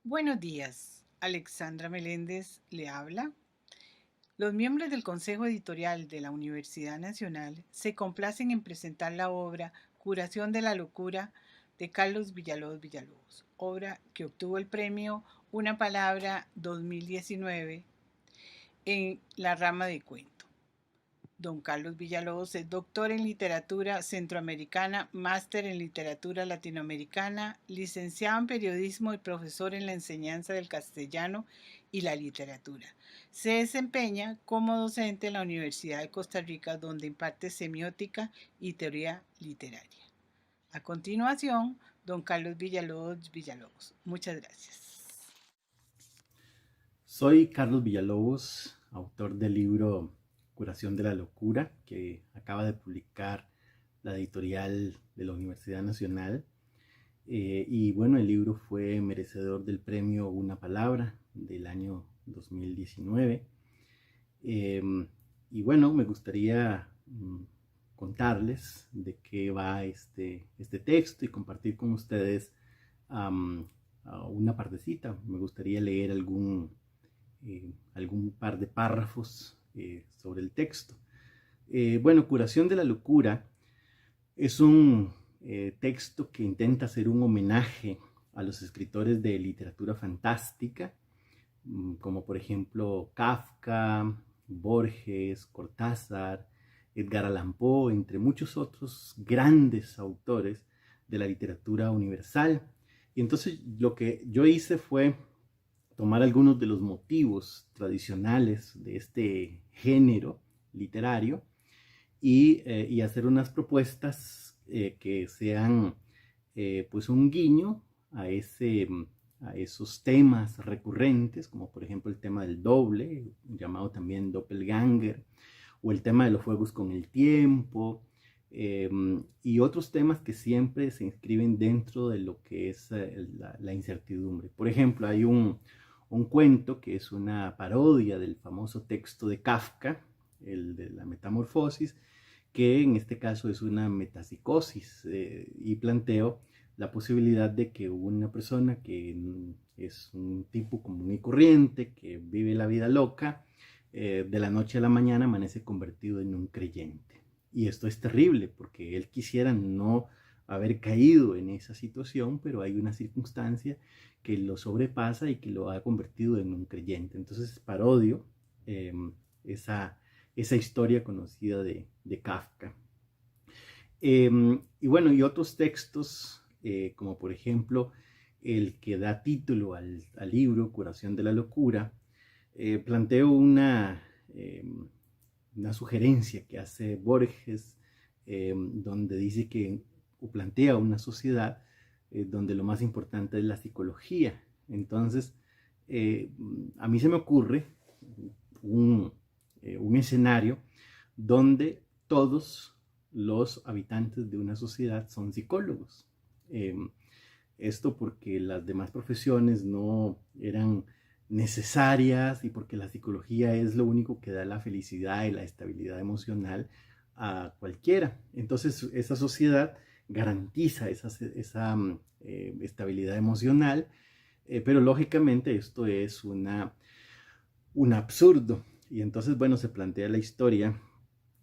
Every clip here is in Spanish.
Buenos días, Alexandra Meléndez le habla. Los miembros del Consejo Editorial de la Universidad Nacional se complacen en presentar la obra Curación de la Locura de Carlos Villalobos Villalobos, obra que obtuvo el premio Una Palabra 2019 en la rama de cuento. Don Carlos Villalobos es doctor en literatura centroamericana, máster en literatura latinoamericana, licenciado en periodismo y profesor en la enseñanza del castellano y la literatura. Se desempeña como docente en la Universidad de Costa Rica, donde imparte semiótica y teoría literaria. A continuación, don Carlos Villalobos Villalobos. Muchas gracias. Soy Carlos Villalobos, autor del libro Curación de la Locura, que acaba de publicar la editorial de la Universidad Nacional. Y bueno, el libro fue merecedor del premio Una Palabra del año 2019. Y bueno, me gustaría contarles de qué va este texto y compartir con ustedes una partecita. Me gustaría leer algún par de párrafos sobre el texto. Bueno, Curación de la Locura es un texto que intenta hacer un homenaje a los escritores de literatura fantástica, como por ejemplo Kafka, Borges, Cortázar, Edgar Allan Poe, entre muchos otros grandes autores de la literatura universal. Y entonces lo que yo hice fue tomar algunos de los motivos tradicionales de este género literario y hacer unas propuestas que sean pues un guiño a, a esos temas recurrentes, como por ejemplo el tema del doble, llamado también doppelganger, o el tema de los juegos con el tiempo, y otros temas que siempre se inscriben dentro de lo que es la incertidumbre. Por ejemplo, hay un cuento que es una parodia del famoso texto de Kafka, el de la Metamorfosis, que en este caso es una metapsicosis, y planteo la posibilidad de que una persona que es un tipo común y corriente, que vive la vida loca, de la noche a la mañana amanece convertido en un creyente. Y esto es terrible porque él quisiera no haber caído en esa situación, pero hay una circunstancia que lo sobrepasa y que lo ha convertido en un creyente. Entonces parodio eh, esa, esa historia conocida de Kafka. Y bueno, y otros textos, como por ejemplo el que da título al libro, Curación de la Locura, planteo una sugerencia que hace Borges, donde dice que, o plantea una sociedad donde lo más importante es la psicología. Entonces, a mí se me ocurre un, un escenario donde todos los habitantes de una sociedad son psicólogos. Eh, Esto porque las demás profesiones no eran necesarias y porque la psicología es lo único que da la felicidad y la estabilidad emocional a cualquiera. Entonces esa sociedad garantiza esa estabilidad emocional, pero lógicamente esto es un absurdo. Y entonces, bueno, se plantea la historia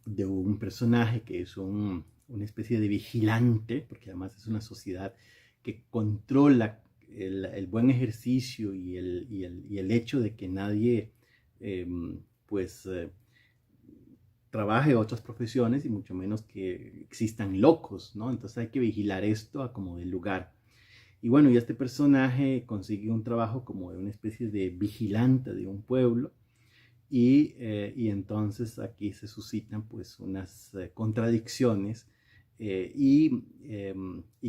de un personaje que es una especie de vigilante, porque además es una sociedad que controla el buen ejercicio y el hecho de que nadie eh, pues trabaje otras profesiones y mucho menos que existan locos, ¿no? Entonces hay que vigilar esto a como del lugar. Y bueno, y este personaje consigue un trabajo como de una especie de vigilante de un pueblo y entonces aquí se suscitan pues unas contradicciones y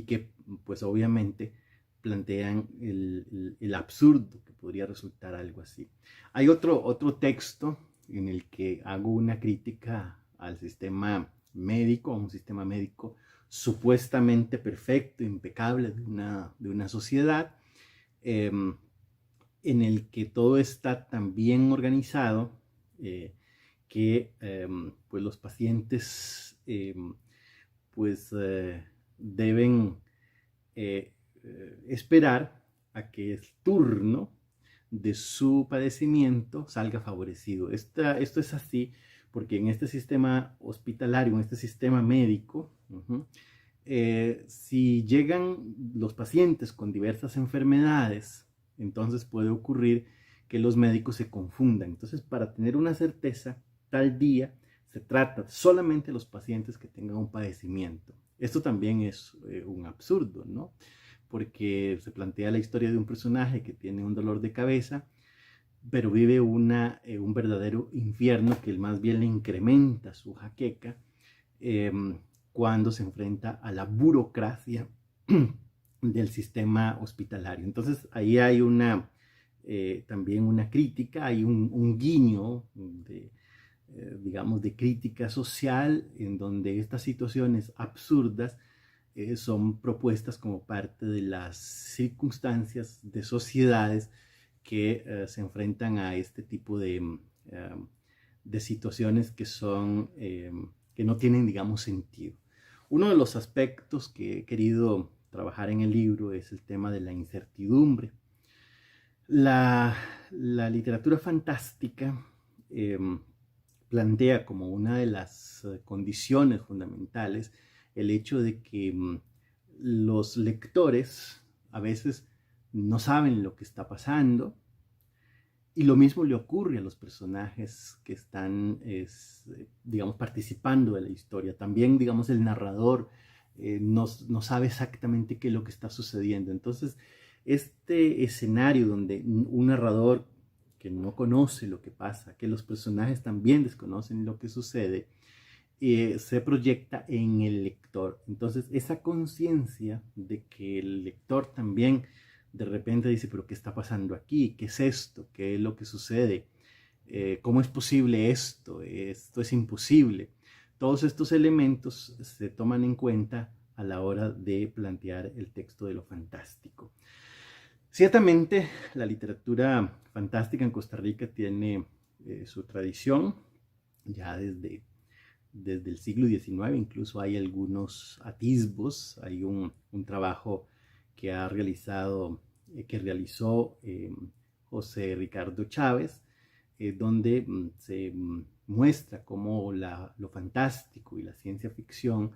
que pues obviamente plantean el absurdo que podría resultar algo así. Hay otro texto en el que hago una crítica al sistema médico, a un sistema médico supuestamente perfecto, impecable de una sociedad, eh, en el que todo está tan bien organizado eh, que pues los pacientes pues deben esperar a que el turno de su padecimiento salga favorecido. Esto es así porque en este sistema hospitalario, en este sistema médico, si llegan los pacientes con diversas enfermedades, entonces puede ocurrir que los médicos se confundan. Entonces, para tener una certeza, tal día se trata solamente de los pacientes que tengan un padecimiento. Esto también es un absurdo, ¿no? Porque se plantea la historia de un personaje que tiene un dolor de cabeza, pero vive un verdadero infierno que más bien le incrementa su jaqueca cuando se enfrenta a la burocracia del sistema hospitalario. Entonces ahí hay también una crítica, hay un guiño digamos, de crítica social en donde estas situaciones absurdas son propuestas como parte de las circunstancias de sociedades que se enfrentan a este tipo de situaciones que no tienen, digamos, sentido. Uno de los aspectos que he querido trabajar en el libro es el tema de la incertidumbre. La literatura fantástica plantea como una de las condiciones fundamentales el hecho de que los lectores a veces no saben lo que está pasando, y lo mismo le ocurre a los personajes que están, digamos, participando de la historia. También, digamos, el narrador no sabe exactamente qué es lo que está sucediendo. Entonces, este escenario donde un narrador que no conoce lo que pasa, que los personajes también desconocen lo que sucede, se proyecta en el lector. Entonces, esa conciencia de que el lector también de repente dice, pero ¿qué está pasando aquí? ¿Qué es esto? ¿Qué es lo que sucede? ¿Cómo es posible esto? Esto es imposible. Todos estos elementos se toman en cuenta a la hora de plantear el texto de lo fantástico. Ciertamente, la literatura fantástica en Costa Rica tiene su tradición ya desde el siglo XIX. Incluso hay algunos atisbos. Hay un trabajo que realizó José Ricardo Chávez, donde se muestra cómo lo fantástico y la ciencia ficción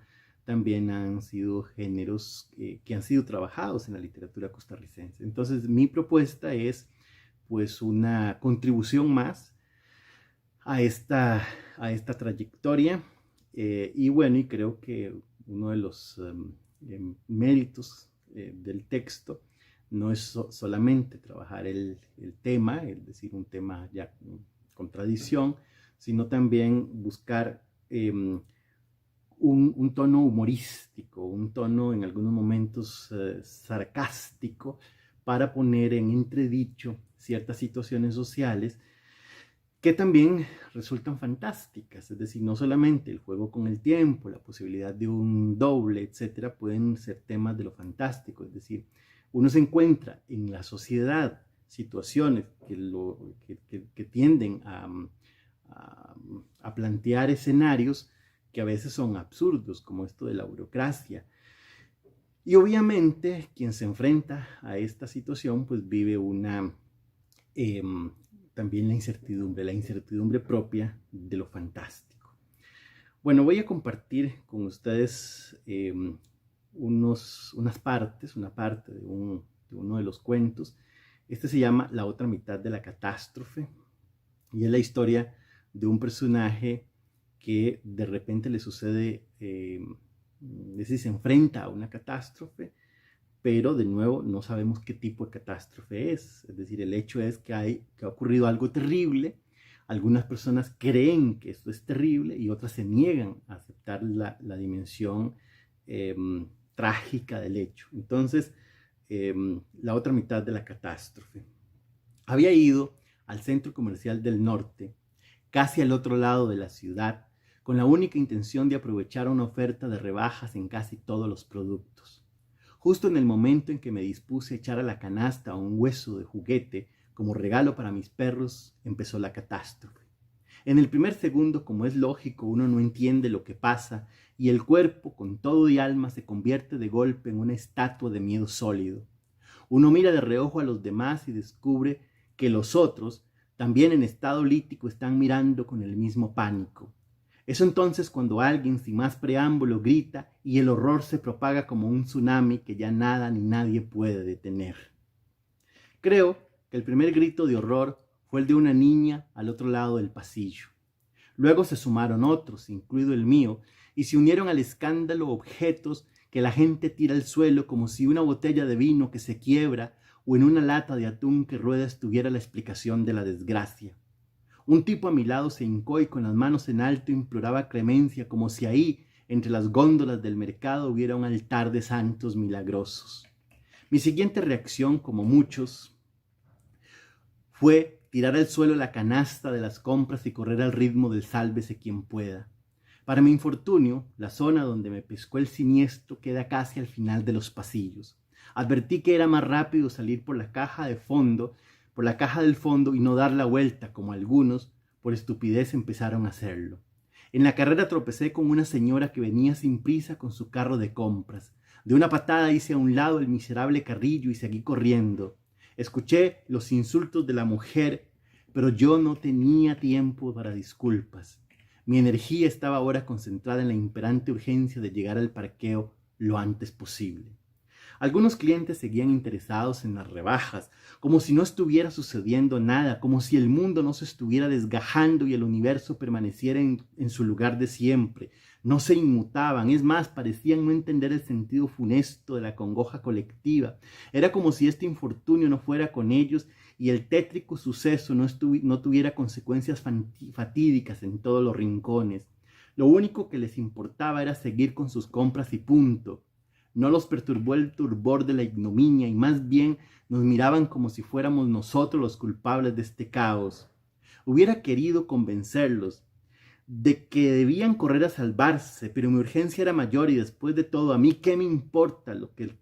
también han sido géneros que han sido trabajados en la literatura costarricense. Entonces, mi propuesta es pues una contribución más a esta trayectoria, y bueno, y creo que uno de los méritos del texto no es solamente trabajar el tema, es decir, un tema ya con tradición, sino también buscar un tono humorístico, un tono en algunos momentos sarcástico, para poner en entredicho ciertas situaciones sociales que también resultan fantásticas. Es decir, no solamente el juego con el tiempo, la posibilidad de un doble, etcétera, pueden ser temas de lo fantástico. Es decir, uno se encuentra en la sociedad situaciones que tienden a plantear escenarios que a veces son absurdos, como esto de la burocracia. Y obviamente quien se enfrenta a esta situación pues vive también la incertidumbre propia de lo fantástico. Bueno, voy a compartir con ustedes una parte de uno de los cuentos. Este se llama La otra mitad de la catástrofe, y es la historia de un personaje que de repente le sucede, es decir, se enfrenta a una catástrofe, pero de nuevo no sabemos qué tipo de catástrofe es. Es decir, el hecho es que ha ocurrido algo terrible. Algunas personas creen que esto es terrible y otras se niegan a aceptar la dimensión trágica del hecho. Entonces, la otra mitad de la catástrofe. Había ido al centro comercial del norte, casi al otro lado de la ciudad, con la única intención de aprovechar una oferta de rebajas en casi todos los productos. Justo en el momento en que me dispuse a echar a la canasta un hueso de juguete como regalo para mis perros, empezó la catástrofe. En el primer segundo, como es lógico, uno no entiende lo que pasa y el cuerpo, con todo y alma, se convierte de golpe en una estatua de miedo sólido. Uno mira de reojo a los demás y descubre que los otros, también en estado lítico, están mirando con el mismo pánico. Es entonces cuando alguien sin más preámbulo grita y el horror se propaga como un tsunami que ya nada ni nadie puede detener. Creo que el primer grito de horror fue el de una niña al otro lado del pasillo. Luego se sumaron otros, incluido el mío, y se unieron al escándalo objetos que la gente tira al suelo como si una botella de vino que se quiebra o en una lata de atún que rueda estuviera la explicación de la desgracia. Un tipo a mi lado se hincó y con las manos en alto imploraba clemencia como si ahí, entre las góndolas del mercado, hubiera un altar de santos milagrosos. Mi siguiente reacción, como muchos, fue tirar al suelo la canasta de las compras y correr al ritmo del sálvese quien pueda. Para mi infortunio, la zona donde me pescó el siniestro queda casi al final de los pasillos. Advertí que era más rápido salir por la caja del fondo y no dar la vuelta, como algunos, por estupidez, empezaron a hacerlo. En la carrera tropecé con una señora que venía sin prisa con su carro de compras. De una patada hice a un lado el miserable carrillo y seguí corriendo. Escuché los insultos de la mujer, pero yo no tenía tiempo para disculpas. Mi energía estaba ahora concentrada en la imperante urgencia de llegar al parqueo lo antes posible. Algunos clientes seguían interesados en las rebajas, como si no estuviera sucediendo nada, como si el mundo no se estuviera desgajando y el universo permaneciera en su lugar de siempre. No se inmutaban, es más, parecían no entender el sentido funesto de la congoja colectiva. Era como si este infortunio no fuera con ellos y el tétrico suceso no tuviera consecuencias fatídicas en todos los rincones. Lo único que les importaba era seguir con sus compras y punto. No los perturbó el turbor de la ignominia y más bien nos miraban como si fuéramos nosotros los culpables de este caos. Hubiera querido convencerlos de que debían correr a salvarse, pero mi urgencia era mayor y después de todo, a mí qué me importa lo que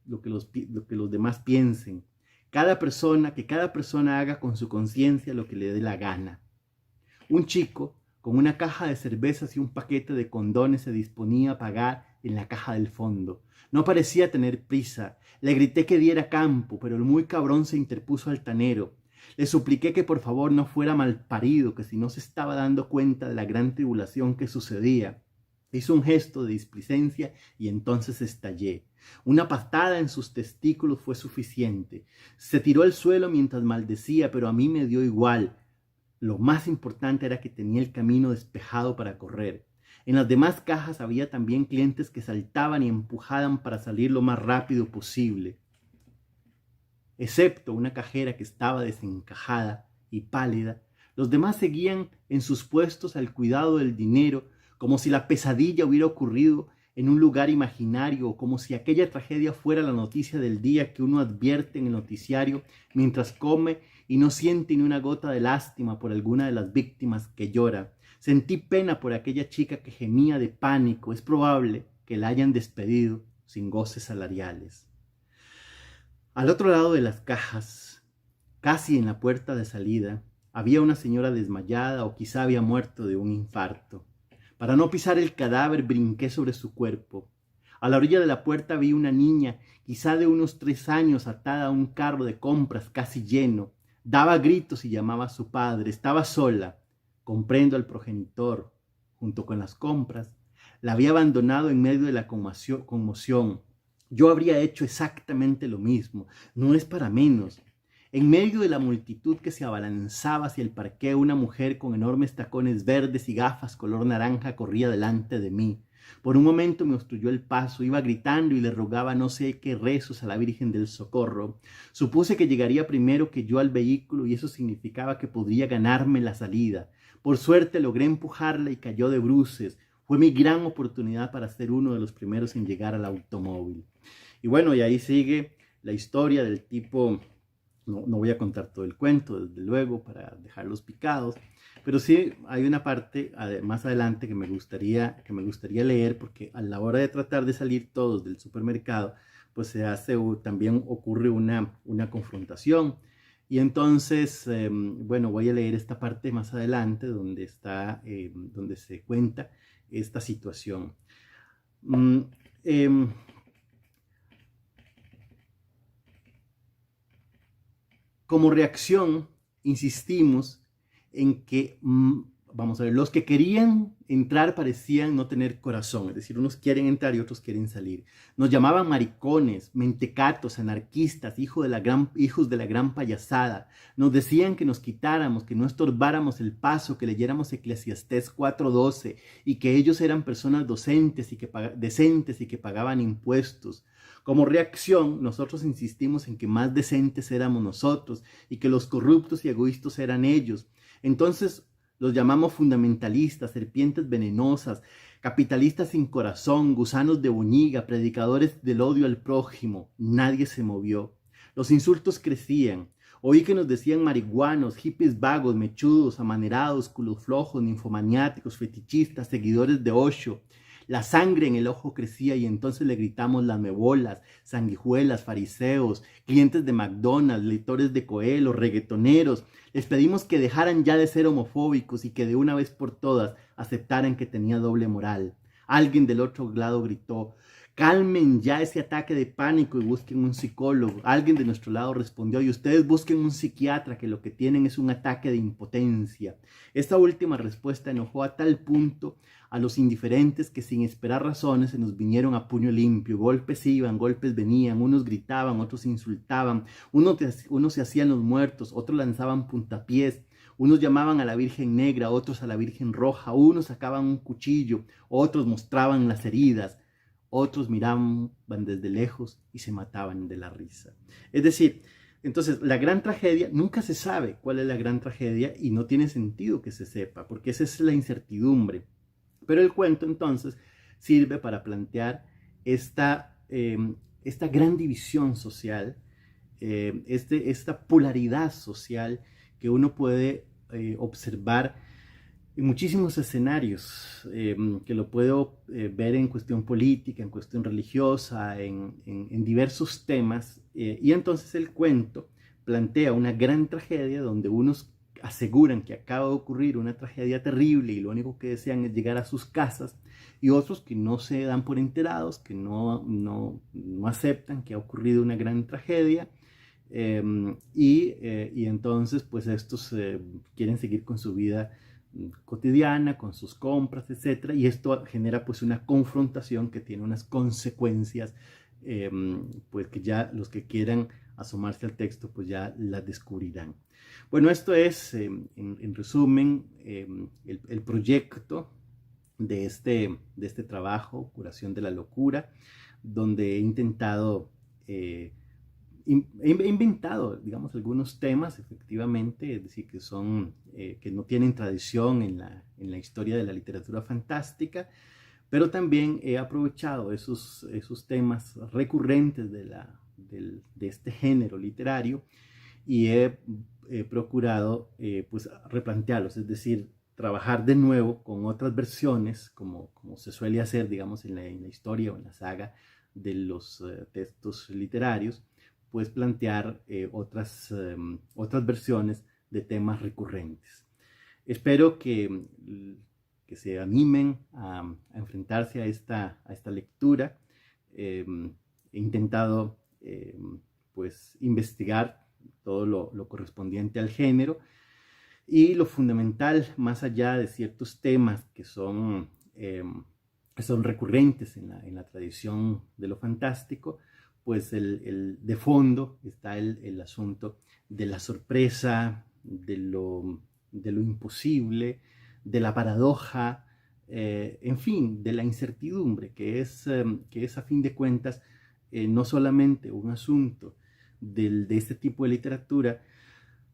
los demás piensen. Cada persona haga con su conciencia lo que le dé la gana. Un chico con una caja de cervezas y un paquete de condones se disponía a pagar en la caja del fondo. No parecía tener prisa. Le grité que diera campo, pero el muy cabrón se interpuso altanero. Le supliqué que por favor no fuera malparido, que si no se estaba dando cuenta de la gran tribulación que sucedía. Hizo un gesto de displicencia y entonces estallé. Una patada en sus testículos fue suficiente. Se tiró al suelo mientras maldecía, pero a mí me dio igual. Lo más importante era que tenía el camino despejado para correr. En las demás cajas había también clientes que saltaban y empujaban para salir lo más rápido posible. Excepto una cajera que estaba desencajada y pálida, los demás seguían en sus puestos al cuidado del dinero, como si la pesadilla hubiera ocurrido en un lugar imaginario o como si aquella tragedia fuera la noticia del día que uno advierte en el noticiario mientras come y no siente ni una gota de lástima por alguna de las víctimas que llora. Sentí pena por aquella chica que gemía de pánico. Es probable que la hayan despedido sin goces salariales. Al otro lado de las cajas, casi en la puerta de salida, había una señora desmayada o quizá había muerto de un infarto. Para no pisar el cadáver, brinqué sobre su cuerpo. A la orilla de la puerta vi una niña, quizá de unos 3 años, atada a un carro de compras casi lleno. Daba gritos y llamaba a su padre. Estaba sola. Comprendo al progenitor, junto con las compras. La había abandonado en medio de la conmoción. Yo habría hecho exactamente lo mismo. No es para menos. En medio de la multitud que se abalanzaba hacia el parqueo, una mujer con enormes tacones verdes y gafas color naranja corría delante de mí. Por un momento me obstruyó el paso, iba gritando y le rogaba no sé qué rezos a la Virgen del Socorro. Supuse que llegaría primero que yo al vehículo y eso significaba que podría ganarme la salida. Por suerte logré empujarla y cayó de bruces. Fue mi gran oportunidad para ser uno de los primeros en llegar al automóvil. Y bueno, y ahí sigue la historia del tipo. No voy a contar todo el cuento, desde luego, para dejarlos picados, pero sí hay una parte más adelante que me gustaría leer, porque a la hora de tratar de salir todos del supermercado, pues también ocurre una confrontación. Y entonces, bueno, voy a leer esta parte más adelante donde se cuenta esta situación. Como reacción, insistimos en que, vamos a ver, los que querían entrar parecían no tener corazón, es decir, unos quieren entrar y otros quieren salir. Nos llamaban maricones, mentecatos, anarquistas, hijos de la gran payasada. Nos decían que nos quitáramos, que no estorbáramos el paso, que leyéramos Eclesiastés 4:12 y que ellos eran personas decentes y que pagaban impuestos. Como reacción, nosotros insistimos en que más decentes éramos nosotros y que los corruptos y egoístas eran ellos. Entonces los llamamos fundamentalistas, serpientes venenosas, capitalistas sin corazón, gusanos de boñiga, predicadores del odio al prójimo. Nadie se movió. Los insultos crecían. Oí que nos decían marihuanos, hippies vagos, mechudos, amanerados, culos flojos, ninfomaniáticos, fetichistas, seguidores de Osho. La sangre en el ojo crecía y entonces le gritamos lamebolas, sanguijuelas, fariseos, clientes de McDonald's, lectores de Coelho, reggaetoneros. Les pedimos que dejaran ya de ser homofóbicos y que de una vez por todas aceptaran que tenía doble moral. Alguien del otro lado gritó: calmen ya ese ataque de pánico y busquen un psicólogo. Alguien de nuestro lado respondió: y ustedes busquen un psiquiatra, que lo que tienen es un ataque de impotencia. Esta última respuesta enojó a tal punto a los indiferentes que sin esperar razones se nos vinieron a puño limpio. Golpes iban, golpes venían, unos gritaban, otros insultaban, unos se hacían los muertos, otros lanzaban puntapiés. Unos llamaban a la Virgen Negra, otros a la Virgen Roja, unos sacaban un cuchillo, otros mostraban las heridas, otros miraban desde lejos y se mataban de la risa. Es decir, entonces la gran tragedia, nunca se sabe cuál es la gran tragedia y no tiene sentido que se sepa, porque esa es la incertidumbre. Pero el cuento entonces sirve para plantear esta gran división social, esta polaridad social que uno puede observar en muchísimos escenarios, que lo puedo ver en cuestión política, en cuestión religiosa, en diversos temas. Y entonces el cuento plantea una gran tragedia donde unos aseguran que acaba de ocurrir una tragedia terrible y lo único que desean es llegar a sus casas, y otros que no se dan por enterados, que no aceptan que ha ocurrido una gran tragedia, y entonces pues estos quieren seguir con su vida cotidiana, con sus compras, etcétera, y esto genera pues una confrontación que tiene unas consecuencias pues que ya los que quieran asomarse al texto pues ya las descubrirán. Bueno, esto es en resumen el proyecto de este trabajo, Curación de la Locura, donde he intentado he inventado, digamos, algunos temas, efectivamente, es decir, que no tienen tradición en la historia de la literatura fantástica, pero también he aprovechado esos temas recurrentes de este género literario y he procurado pues replantearlos, es decir, trabajar de nuevo con otras versiones, como se suele hacer, digamos, en la historia o en la saga de los textos literarios, pues plantear otras versiones de temas recurrentes. Espero que se animen a enfrentarse a esta lectura. He intentado pues investigar todo lo correspondiente al género, y lo fundamental, más allá de ciertos temas que son recurrentes en la tradición de lo fantástico, pues de fondo está el asunto de la sorpresa, de lo imposible, de la paradoja, en fin, de la incertidumbre, que es a fin de cuentas no solamente un asunto de este tipo de literatura,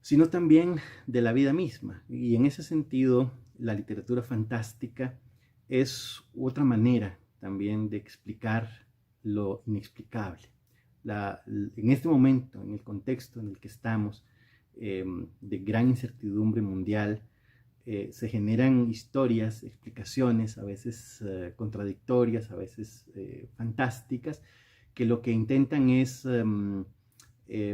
sino también de la vida misma. Y en ese sentido, la literatura fantástica es otra manera también de explicar lo inexplicable. En este momento, en el contexto en el que estamos, de gran incertidumbre mundial, se generan historias, explicaciones, a veces contradictorias, a veces fantásticas, que lo que intentan es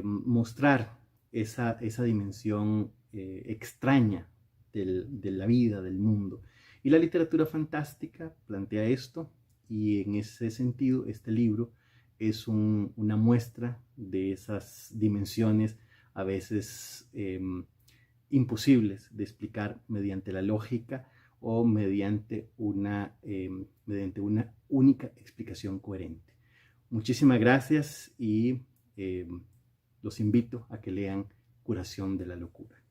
mostrar esa dimensión extraña de la vida, del mundo. Y la literatura fantástica plantea esto, y en ese sentido este libro es una muestra de esas dimensiones a veces imposibles de explicar mediante la lógica o mediante una única explicación coherente. Muchísimas gracias y los invito a que lean Curación de la Locura.